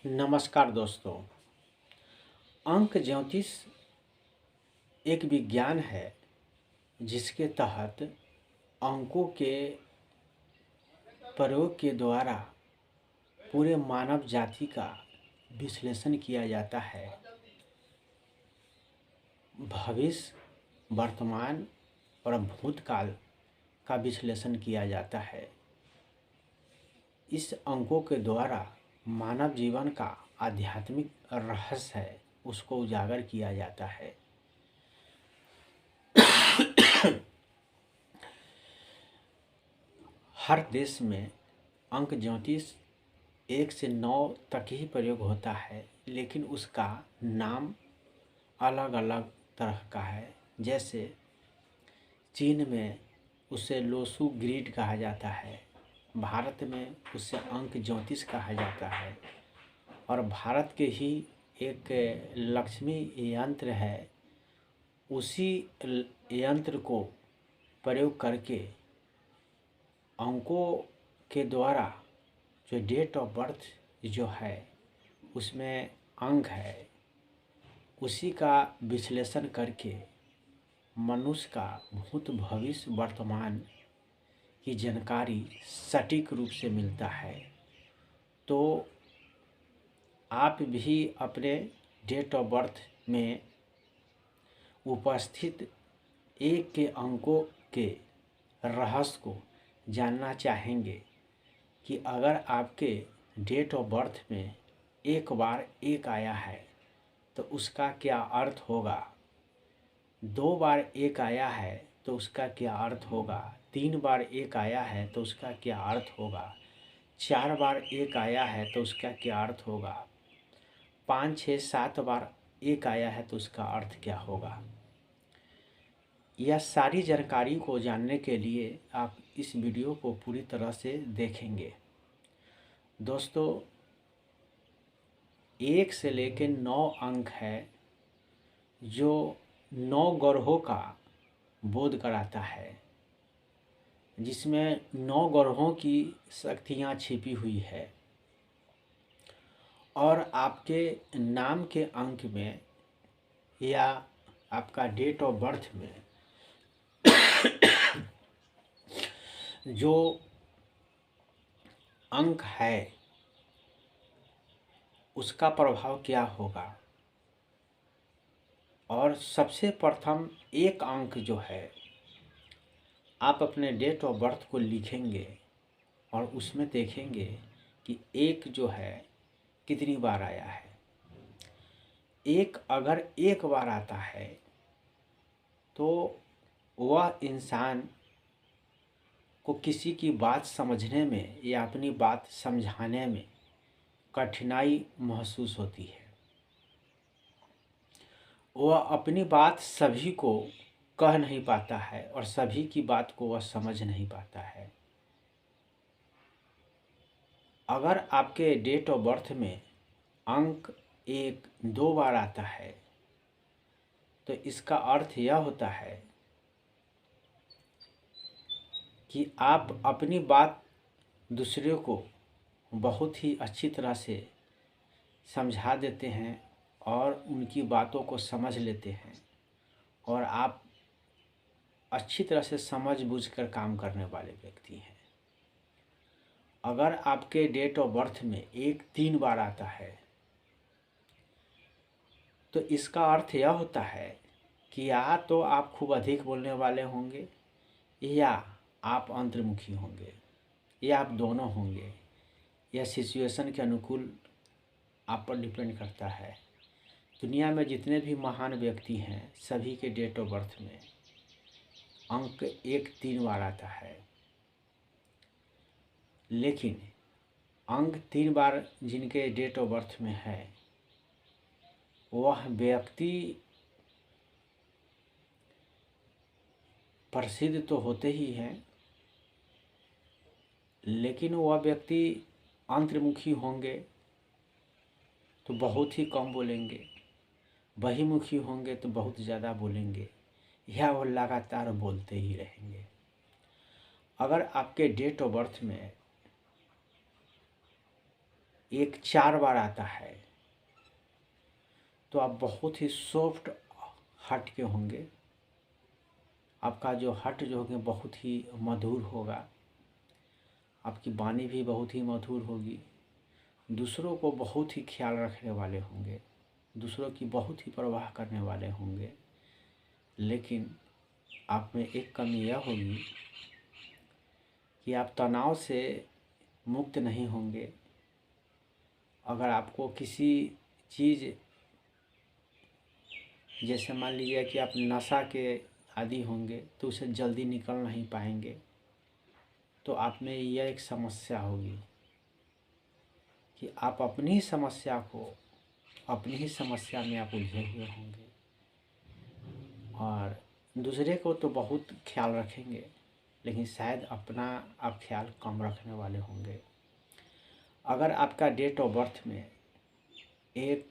नमस्कार दोस्तों। अंक ज्योतिष एक विज्ञान है जिसके तहत अंकों के प्रयोग के द्वारा पूरे मानव जाति का विश्लेषण किया जाता है। भविष्य, वर्तमान और भूतकाल का विश्लेषण किया जाता है। इस अंकों के द्वारा मानव जीवन का आध्यात्मिक रहस्य है उसको उजागर किया जाता है। हर देश में अंक ज्योतिष 1 से 9 तक ही प्रयोग होता है, लेकिन उसका नाम अलग अलग तरह का है। जैसे चीन में उसे लोसू ग्रिड कहा जाता है, भारत में उसे अंक ज्योतिष कहा जाता है। और भारत के ही एक लक्ष्मी यंत्र है, उसी यंत्र को प्रयोग करके अंकों के द्वारा जो डेट ऑफ बर्थ जो है उसमें अंक है, उसी का विश्लेषण करके मनुष्य का भूत भविष्य वर्तमान की जानकारी सटीक रूप से मिलता है। तो आप भी अपने डेट ऑफ बर्थ में उपस्थित एक के अंकों के रहस्य को जानना चाहेंगे कि अगर आपके डेट ऑफ बर्थ में एक बार एक आया है तो उसका क्या अर्थ होगा, 2 बार एक आया है तो उसका क्या अर्थ होगा, 3 बार एक आया है तो उसका क्या अर्थ होगा, 4 बार एक आया है तो उसका क्या अर्थ होगा, 5, 6, 7 बार एक आया है तो उसका अर्थ क्या होगा। यह सारी जानकारी को जानने के लिए आप इस वीडियो को पूरी तरह से देखेंगे। दोस्तों, 1 से लेकर 9 अंक है जो 9 ग्रहों का बोध कराता है, जिसमें 9 ग्रहों की शक्तियाँ छिपी हुई है। और आपके नाम के अंक में या आपका डेट ऑफ बर्थ में जो अंक है उसका प्रभाव क्या होगा। और सबसे प्रथम एक अंक जो है, आप अपने डेट ऑफ बर्थ को लिखेंगे और उसमें देखेंगे कि एक जो है कितनी बार आया है। एक अगर एक बार आता है तो वह इंसान को किसी की बात समझने में या अपनी बात समझाने में कठिनाई महसूस होती है। वह अपनी बात सभी को कह नहीं पाता है और सभी की बात को वह समझ नहीं पाता है। अगर आपके डेट ऑफ बर्थ में अंक 1 2 बार आता है तो इसका अर्थ यह होता है कि आप अपनी बात दूसरे को बहुत ही अच्छी तरह से समझा देते हैं और उनकी बातों को समझ लेते हैं और आप अच्छी तरह से समझ बूझकर काम करने वाले व्यक्ति हैं। अगर आपके डेट ऑफ बर्थ में 1 3 बार आता है तो इसका अर्थ यह होता है कि या तो आप खूब अधिक बोलने वाले होंगे या आप अंतर्मुखी होंगे या आप दोनों होंगे। यह सिचुएशन के अनुकूल आप पर डिपेंड करता है। दुनिया में जितने भी महान व्यक्ति हैं सभी के डेट ऑफ बर्थ में अंक 1 3 बार आता है, लेकिन अंक 3 बार जिनके डेट ऑफ बर्थ में है वह व्यक्ति प्रसिद्ध तो होते ही हैं, लेकिन वह व्यक्ति अंतर्मुखी होंगे तो बहुत ही कम बोलेंगे, बहिर्मुखी होंगे तो बहुत ज़्यादा बोलेंगे या वो लगातार बोलते ही रहेंगे। अगर आपके डेट ऑफ बर्थ में एक 4 बार आता है तो आप बहुत ही सॉफ्ट हार्ट के होंगे। आपका जो हार्ट जो होंगे बहुत ही मधुर होगा, आपकी वाणी भी बहुत ही मधुर होगी, दूसरों को बहुत ही ख्याल रखने वाले होंगे, दूसरों की बहुत ही परवाह करने वाले होंगे। लेकिन आप में एक कमी यह होगी कि आप तनाव से मुक्त नहीं होंगे। अगर आपको किसी चीज़, जैसे मान लीजिए कि आप नशा के आदी होंगे तो उसे जल्दी निकल नहीं पाएंगे, तो आप में यह एक समस्या होगी कि आप अपनी ही समस्या में आप उलझे हुए होंगे और दूसरे को तो बहुत ख्याल रखेंगे, लेकिन शायद अपना आप ख्याल कम रखने वाले होंगे। अगर आपका डेट ऑफ बर्थ में 1,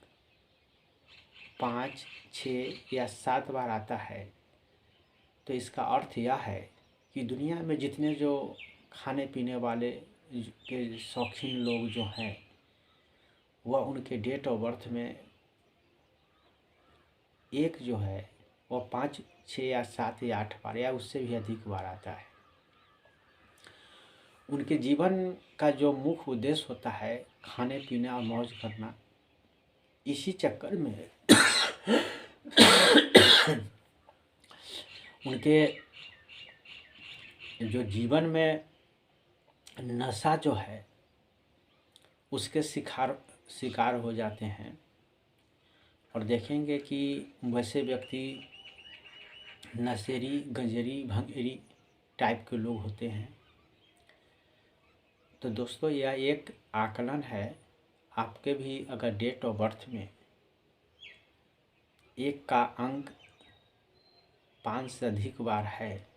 5, 6 या 7 बार आता है तो इसका अर्थ यह है कि दुनिया में जितने जो खाने पीने वाले के शौकीन लोग जो हैं, वह उनके डेट ऑफ बर्थ में एक जो है वह 5, 6 या 7 या 8 बार या उससे भी अधिक बार आता है। उनके जीवन का जो मुख्य उद्देश्य होता है खाने पीने और मौज करना, इसी चक्कर में उनके जो जीवन में नशा जो है उसके शिकार हो जाते हैं। और देखेंगे कि वैसे व्यक्ति नशेड़ी, गंजेड़ी, भंगेड़ी टाइप के लोग होते हैं। तो दोस्तों यह एक आकलन है, आपके भी अगर डेट ऑफ बर्थ में 1 का अंक 5 से अधिक बार है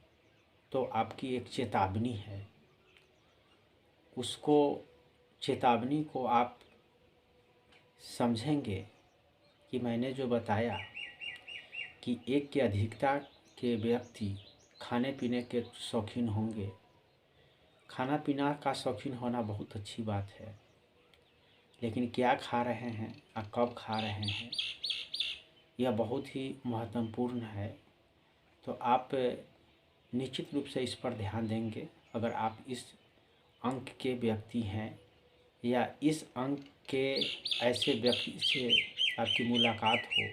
तो आपकी एक चेतावनी है। उसको चेतावनी को आप समझेंगे कि मैंने जो बताया कि 1 की अधिकता के व्यक्ति खाने पीने के शौकीन होंगे। खाना पीना का शौकीन होना बहुत अच्छी बात है, लेकिन क्या खा रहे हैं और कब खा रहे हैं यह बहुत ही महत्वपूर्ण है। तो आप निश्चित रूप से इस पर ध्यान देंगे। अगर आप इस अंक के व्यक्ति हैं या इस अंक के ऐसे व्यक्ति से आपकी मुलाकात हो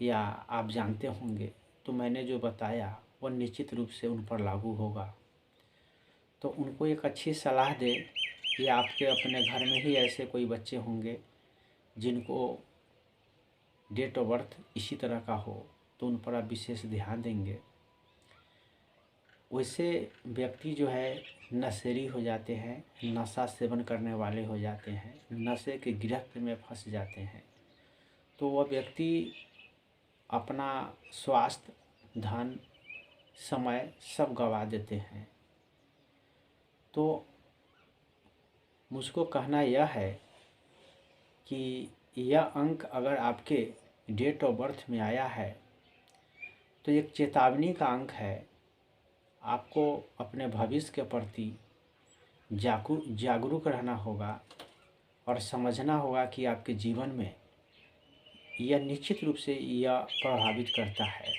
या आप जानते होंगे, तो मैंने जो बताया वह निश्चित रूप से उन पर लागू होगा। तो उनको एक अच्छी सलाह दें या आपके अपने घर में ही ऐसे कोई बच्चे होंगे जिनको डेट ऑफ बर्थ इसी तरह का हो, तो उन पर आप विशेष ध्यान देंगे। वैसे व्यक्ति जो है नशेड़ी हो जाते हैं, नशा सेवन करने वाले हो जाते हैं, नशे के गिरफ्त में फंस जाते हैं, तो वह व्यक्ति अपना स्वास्थ्य, धन, समय सब गंवा देते हैं। तो मुझको कहना यह है कि यह अंक अगर आपके डेट ऑफ बर्थ में आया है तो एक चेतावनी का अंक है। आपको अपने भविष्य के प्रति जागरूक रहना होगा और समझना होगा कि आपके जीवन में यह निश्चित रूप से यह प्रभावित करता है।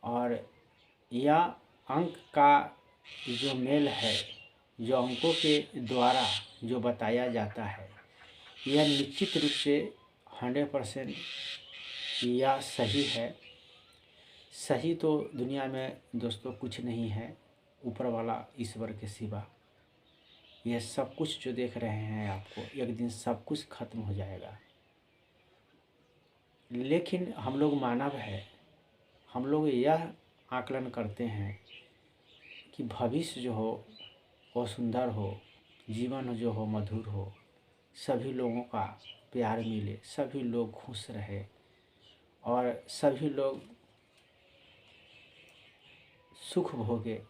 और यह अंक का जो मेल है, जो अंकों के द्वारा जो बताया जाता है, यह निश्चित रूप से 100% यह सही है। सही तो दुनिया में दोस्तों कुछ नहीं है ऊपर वाला ईश्वर के सिवा। यह सब कुछ जो देख रहे हैं आपको, एक दिन सब कुछ खत्म हो जाएगा। लेकिन हम लोग मानव है, हम लोग यह आकलन करते हैं कि भविष्य जो हो वो सुंदर हो, जीवन जो हो मधुर हो, सभी लोगों का प्यार मिले, सभी लोग खुश रहे और सभी लोग सुख भोगे।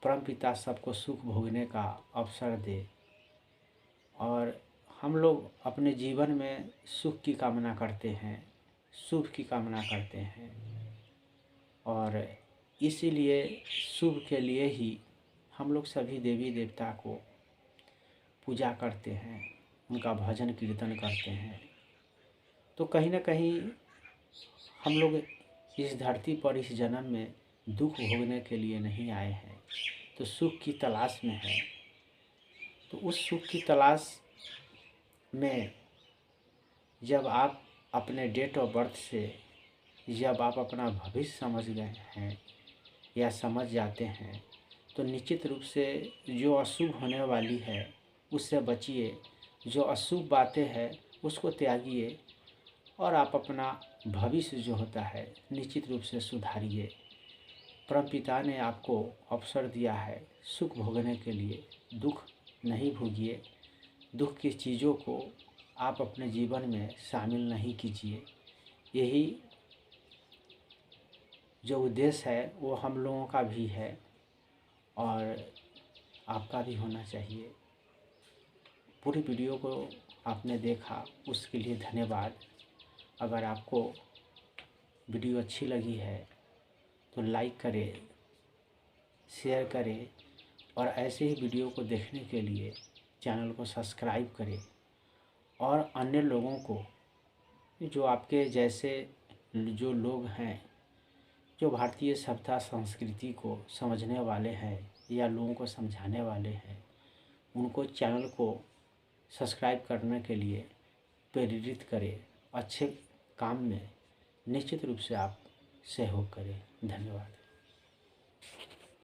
परमपिता सबको सुख भोगने का अवसर दे और हम लोग अपने जीवन में सुख की कामना करते हैं, शुभ की कामना करते हैं और इसीलिए शुभ के लिए ही हम लोग सभी देवी देवता को पूजा करते हैं, उनका भजन कीर्तन करते हैं। तो कहीं ना कहीं हम लोग इस धरती पर इस जन्म में दुख भोगने के लिए नहीं आए हैं, तो सुख की तलाश में है। तो उस सुख की तलाश में जब आप अपने डेट ऑफ बर्थ से जब आप अपना भविष्य समझ गए हैं या समझ जाते हैं, तो निश्चित रूप से जो अशुभ होने वाली है उससे बचिए, जो अशुभ बातें हैं उसको त्यागिए और आप अपना भविष्य जो होता है निश्चित रूप से सुधारिए। परमपिता ने आपको अवसर दिया है सुख भोगने के लिए, दुख नहीं भोगिए। दुख की चीज़ों को आप अपने जीवन में शामिल नहीं कीजिए। यही जो उद्देश्य है वो हम लोगों का भी है और आपका भी होना चाहिए। पूरी वीडियो को आपने देखा उसके लिए धन्यवाद। अगर आपको वीडियो अच्छी लगी है तो लाइक करें, शेयर करें और ऐसे ही वीडियो को देखने के लिए चैनल को सब्सक्राइब करें और अन्य लोगों को, जो आपके जैसे जो लोग हैं, जो भारतीय सभ्यता संस्कृति को समझने वाले हैं या लोगों को समझाने वाले हैं, उनको चैनल को सब्सक्राइब करने के लिए प्रेरित करें। अच्छे काम में निश्चित रूप से आप सहयोग करें। धन्यवाद।